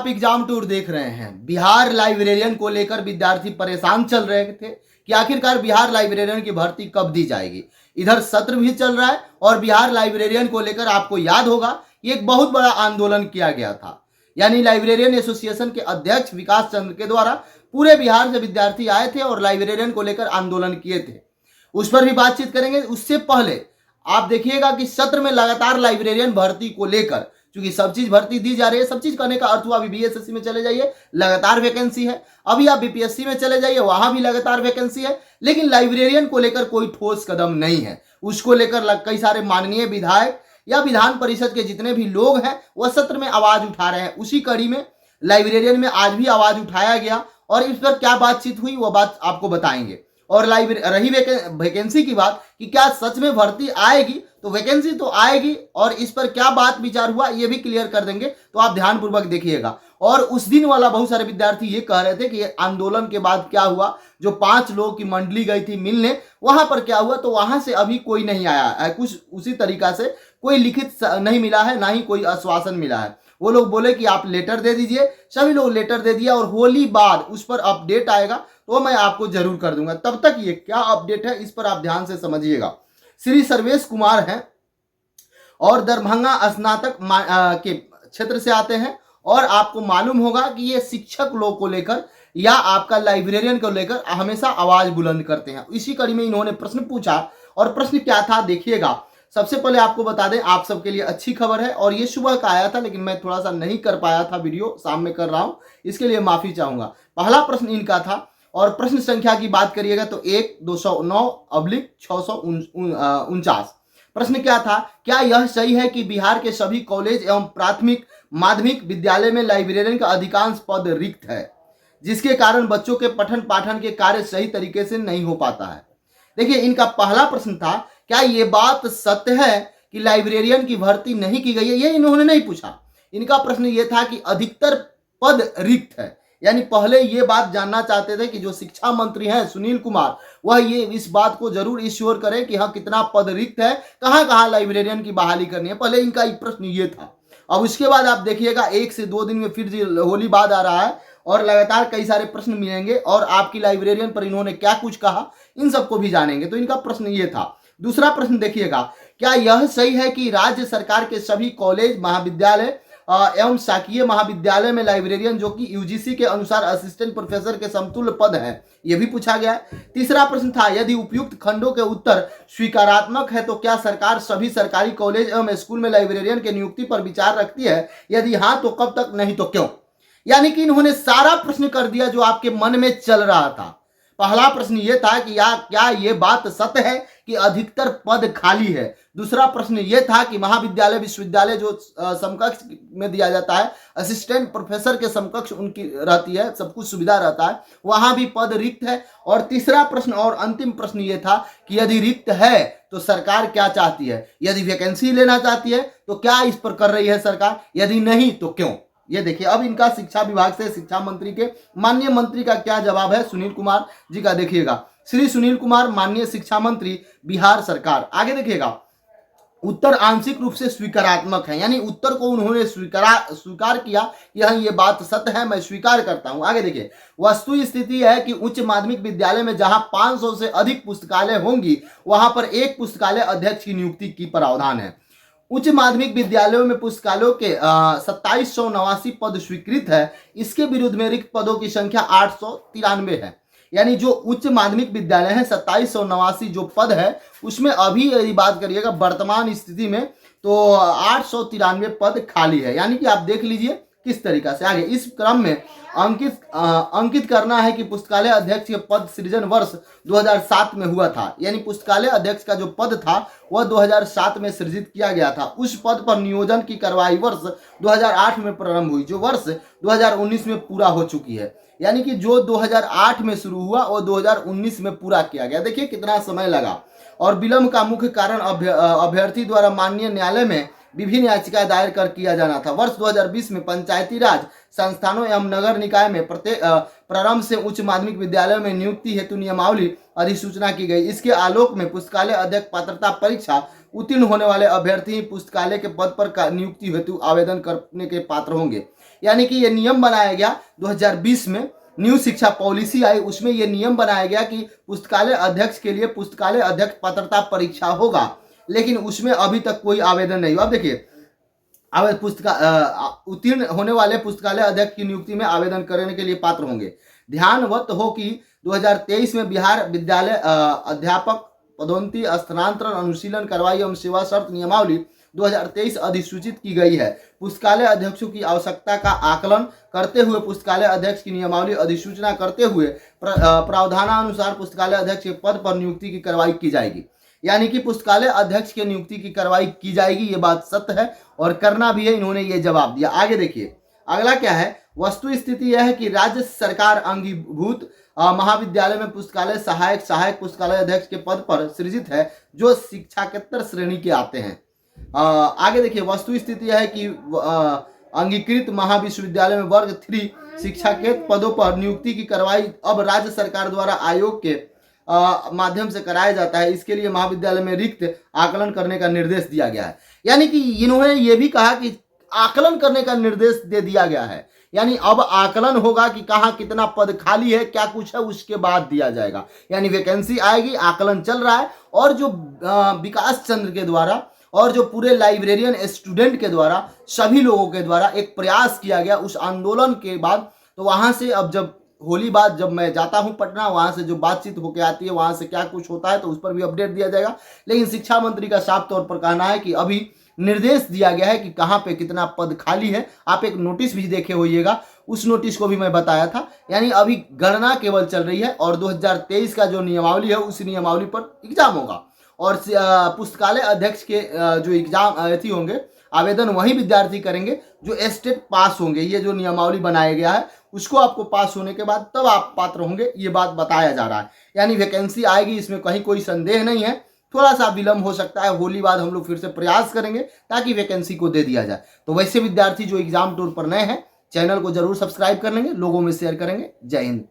आप exam tour देख रहे हैं। बिहार लाइब्रेरियन को लेकर विद्यार्थी परेशान चल रहे थे कि आखिरकार बिहार लाइब्रेरियन की भर्ती कब दी जाएगी। इधर सत्र भी चल रहा है और बिहार लाइब्रेरियन को लेकर आपको याद होगा ये एक बहुत बड़ा आंदोलन किया गया था। यानी लाइब्रेरियन एसोसिएशन के अध्यक्ष विकास चंद्र के द्वारा पूरे बिहार से विद्यार्थी आए थे और लाइब्रेरियन को लेकर आंदोलन किए थे। उस पर भी बातचीत करेंगे। उससे पहले आप देखिएगा कि सत्र में लगातार लाइब्रेरियन भर्ती को लेकर, क्योंकि सब चीज भर्ती दी जा रही है, सब चीज करने का अर्थ हुआ अभी बीएसएससी में चले जाइए लगातार वैकेंसी है, अभी आप बीपीएससी में चले जाइए वहां भी लगातार वैकेंसी है, लेकिन लाइब्रेरियन को लेकर कोई ठोस कदम नहीं है। उसको लेकर कई सारे माननीय विधायक या विधान परिषद के जितने भी लोग हैं वह सत्र में आवाज उठा रहे हैं। उसी कड़ी में लाइब्रेरियन में आज भी आवाज उठाया गया और इस पर क्या बातचीत हुई वह बात आपको बताएंगे। और रही वैकेंसी की बात कि क्या सच में भर्ती आएगी, तो वैकेंसी तो आएगी और इस पर क्या बात विचार हुआ ये भी क्लियर कर देंगे, तो आप ध्यानपूर्वक देखिएगा। और उस दिन वाला बहुत सारे विद्यार्थी ये कह रहे थे कि आंदोलन के बाद क्या हुआ, जो 5 लोगों की मंडली गई थी मिलने, वहां पर क्या हुआ, तो वहां से अभी कोई नहीं आया है। कुछ उसी तरीका से कोई लिखित नहीं मिला है, ना ही कोई आश्वासन मिला है। वो लोग बोले कि आप लेटर दे दीजिए, सभी लोग लेटर दे दिया और होली बाद उस पर अपडेट आएगा तो मैं आपको जरूर कर दूंगा। तब तक ये क्या अपडेट है इस पर आप ध्यान से समझिएगा। श्री सर्वेश कुमार हैं और दरभंगा स्नातक के क्षेत्र से आते हैं और आपको मालूम होगा कि ये शिक्षक लोग को लेकर या आपका लाइब्रेरियन को लेकर हमेशा आवाज बुलंद करते हैं। इसी कड़ी में इन्होंने प्रश्न पूछा और प्रश्न क्या था देखिएगा। सबसे पहले आपको बता दें, आप सबके लिए अच्छी खबर है और ये सुबह का आया था लेकिन मैं थोड़ा सा नहीं कर पाया था, वीडियो शाम में कर रहा हूं, इसके लिए माफी चाहूंगा। पहला प्रश्न इनका था और प्रश्न संख्या की बात करिएगा तो 1-209/649। प्रश्न क्या था, क्या यह सही है कि बिहार के सभी कॉलेज एवं प्राथमिक माध्यमिक विद्यालय में लाइब्रेरियन का अधिकांश पद रिक्त है, जिसके कारण बच्चों के पठन पाठन के कार्य सही तरीके से नहीं हो पाता है। देखिए, इनका पहला प्रश्न था, क्या ये बात सत्य है कि लाइब्रेरियन की भर्ती नहीं की गई है। ये इन्होंने नहीं पूछा। इनका प्रश्न ये था कि अधिकतर पद रिक्त है, यानी पहले ये बात जानना चाहते थे कि जो शिक्षा मंत्री हैं सुनील कुमार, वह ये इस बात को जरूर इंश्योर करें कि हाँ कितना पद रिक्त है, कहाँ कहाँ लाइब्रेरियन की बहाली करनी है। पहले इनका प्रश्न ये था। अब उसके बाद आप देखिएगा 1 से 2 दिन में फिर होली बाद आ रहा है और लगातार कई सारे प्रश्न मिलेंगे और आपकी लाइब्रेरियन पर इन्होंने क्या कुछ कहा इन सबको भी जानेंगे। तो इनका प्रश्न ये था। दूसरा प्रश्न देखिएगा, क्या यह सही है कि राज्य सरकार के सभी कॉलेज महाविद्यालय एवं शासकीय महाविद्यालय में लाइब्रेरियन जो कि यूजीसी के अनुसार असिस्टेंट प्रोफेसर के समतुल्य पद है, यह भी पूछा गया है। तीसरा प्रश्न था, यदि उपयुक्त खंडों के उत्तर स्वीकारात्मक है तो क्या सरकार सभी सरकारी कॉलेज एवं स्कूल में लाइब्रेरियन के नियुक्ति पर विचार रखती है, यदि हाँ तो कब तक, नहीं तो क्यों। यानी कि इन्होंने सारा प्रश्न कर दिया जो आपके मन में चल रहा था। पहला प्रश्न यह था कि क्या ये बात सत्य है कि अधिकतर पद खाली है। दूसरा प्रश्न यह था कि महाविद्यालय विश्वविद्यालय जो समकक्ष में दिया जाता है, असिस्टेंट प्रोफेसर के समकक्ष उनकी रहती है, सब कुछ सुविधा रहता है, वहां भी पद रिक्त है। और तीसरा प्रश्न और अंतिम प्रश्न यह था कि यदि रिक्त है तो सरकार क्या चाहती है, यदि वैकेंसी लेना चाहती है तो क्या इस पर कर रही है सरकार, यदि नहीं तो क्यों। ये देखिए, अब इनका शिक्षा विभाग से शिक्षा मंत्री के माननीय मंत्री का क्या जवाब है सुनील कुमार जी का देखिएगा। श्री सुनील कुमार माननीय शिक्षा मंत्री बिहार सरकार। आगे देखिएगा, उत्तर आंशिक रूप से स्वीकारात्मक है, यानी उत्तर को उन्होंने स्वीकार किया कि हाँ ये बात सत्य है, मैं स्वीकार करता हूं। आगे देखिए, वस्तु स्थिति है कि उच्च माध्यमिक विद्यालय में जहां 500 से अधिक पुस्तकालय होंगी वहां पर एक पुस्तकालय अध्यक्ष की नियुक्ति की प्रावधान है। उच्च माध्यमिक विद्यालयों में पुस्तकालयों के 2789 पद स्वीकृत है। इसके विरुद्ध में रिक्त पदों की संख्या 893 है। यानी जो उच्च माध्यमिक विद्यालय है 2789 जो पद है उसमें अभी यदि बात करिएगा वर्तमान स्थिति में तो 893 पद खाली है। यानी कि आप देख लीजिए किस तरीका से। आगे इस क्रम में अंकित करना है कि पुस्तकालय अध्यक्ष के पद सृजन वर्ष 2007 में हुआ था। यानी पुस्तकालय अध्यक्ष का जो पद था वह 2007 में सृजित किया गया था। उस पद पर नियोजन की कार्रवाई वर्ष 2008 में प्रारंभ हुई, जो वर्ष 2019 में पूरा हो चुकी है। यानी कि जो 2008 में शुरू हुआ और 2019 में पूरा किया गया। देखिए कितना समय लगा। और विलंब का मुख्य कारण अभ्यर्थी द्वारा माननीय न्यायालय में विभिन्न याचिका दायर कर किया जाना था। वर्ष 2020 में पंचायती राज संस्थानों एवं नगर निकाय में प्रारंभ से उच्च माध्यमिक विद्यालयों में नियुक्ति हेतु नियमावली अधिसूचना की गई। इसके आलोक में पुस्तकालय अध्यक्ष पात्रता परीक्षा उत्तीर्ण होने वाले अभ्यर्थी पुस्तकालय के पद पर नियुक्ति हेतु आवेदन करने के पात्र होंगे। यानी कि ये नियम बनाया गया 2020 में, न्यू शिक्षा पॉलिसी आई, उसमें ये नियम बनाया गया कि पुस्तकालय अध्यक्ष के लिए पुस्तकालय अध्यक्ष पात्रता परीक्षा होगा, लेकिन उसमें अभी तक कोई आवेदन नहीं हुआ। अब देखिए, उत्तीर्ण होने वाले पुस्तकालय अध्यक्ष की नियुक्ति में आवेदन करने के लिए पात्र होंगे। ध्यानवत हो कि 2023 में बिहार विद्यालय अध्यापक पदोन्नति, स्थानांतरण, अनुशीलन, कार्रवाई एवं सेवा शर्त नियमावली 2023 अधिसूचित की गई है। पुस्तकालय अध्यक्षों की आवश्यकता का आकलन करते हुए पुस्तकालय अध्यक्ष की नियमावली अधिसूचना करते हुए प्रावधानानुसार पुस्तकालय अध्यक्ष के पद पर नियुक्ति की कार्रवाई की जाएगी। यानी कि पुस्तकालय अध्यक्ष के नियुक्ति की कार्रवाई की जाएगी, ये बात सत्य है और करना भी है, इन्होंने ये जवाब दिया। आगे देखिए, अगला क्या है, वस्तु स्थिति यह है कि राज्य सरकार अंगीभूत महाविद्यालय में पुस्तकालय सहायक पुस्तकालय अध्यक्ष के पद पर सृजित है, जो शिक्षाकेतर श्रेणी के आते हैं। आगे देखिए, वस्तु स्थिति यह है कि अंगीकृत महाविश्वविद्यालय में वर्ग 3 शिक्षाकेतर पदों पर नियुक्ति की कार्रवाई अब राज्य सरकार द्वारा आयोग के माध्यम से कराया जाता है। इसके लिए महाविद्यालय में रिक्त आकलन करने का निर्देश दिया गया है। यानी कि इन्होंने ये भी कहा कि आकलन करने का निर्देश दे दिया गया है, यानी अब आकलन होगा कि कहाँ कितना पद खाली है, क्या कुछ है, उसके बाद दिया जाएगा। यानी वैकेंसी आएगी, आकलन चल रहा है, और जो विकास चंद्र के द्वारा और जो पूरे लाइब्रेरियन स्टूडेंट के द्वारा, सभी लोगों के द्वारा एक प्रयास किया गया उस आंदोलन के बाद, तो वहाँ से अब जब होली बाद जब मैं जाता हूं पटना, वहां से जो बातचीत होकर आती है, वहां से क्या कुछ होता है, तो उस पर भी अपडेट दिया जाएगा। लेकिन शिक्षा मंत्री का साफ तौर पर कहना है कि अभी निर्देश दिया गया है कि कहां पे कितना पद खाली है। आप एक नोटिस भी देखे होइएगा, उस नोटिस को भी मैं बताया था। यानी अभी गणना केवल चल रही है और 2023 का जो नियमावली है उस नियमावली पर एग्जाम होगा, और पुस्तकालय अध्यक्ष के जो एग्जाम होंगे, आवेदन वही विद्यार्थी करेंगे जो स्टेट पास होंगे। ये जो नियमावली बनाया गया है उसको आपको पास होने के बाद तब आप पात्र होंगे, ये बात बताया जा रहा है। यानी वैकेंसी आएगी, इसमें कहीं कोई संदेह नहीं है। थोड़ा सा विलंब हो सकता है, होली बाद हम लोग फिर से प्रयास करेंगे ताकि वैकेंसी को दे दिया जाए। तो वैसे विद्यार्थी जो एग्जाम टूर पर नए हैं, चैनल को जरूर सब्सक्राइब कर लेंगे, लोगों में शेयर करेंगे। जय हिंद।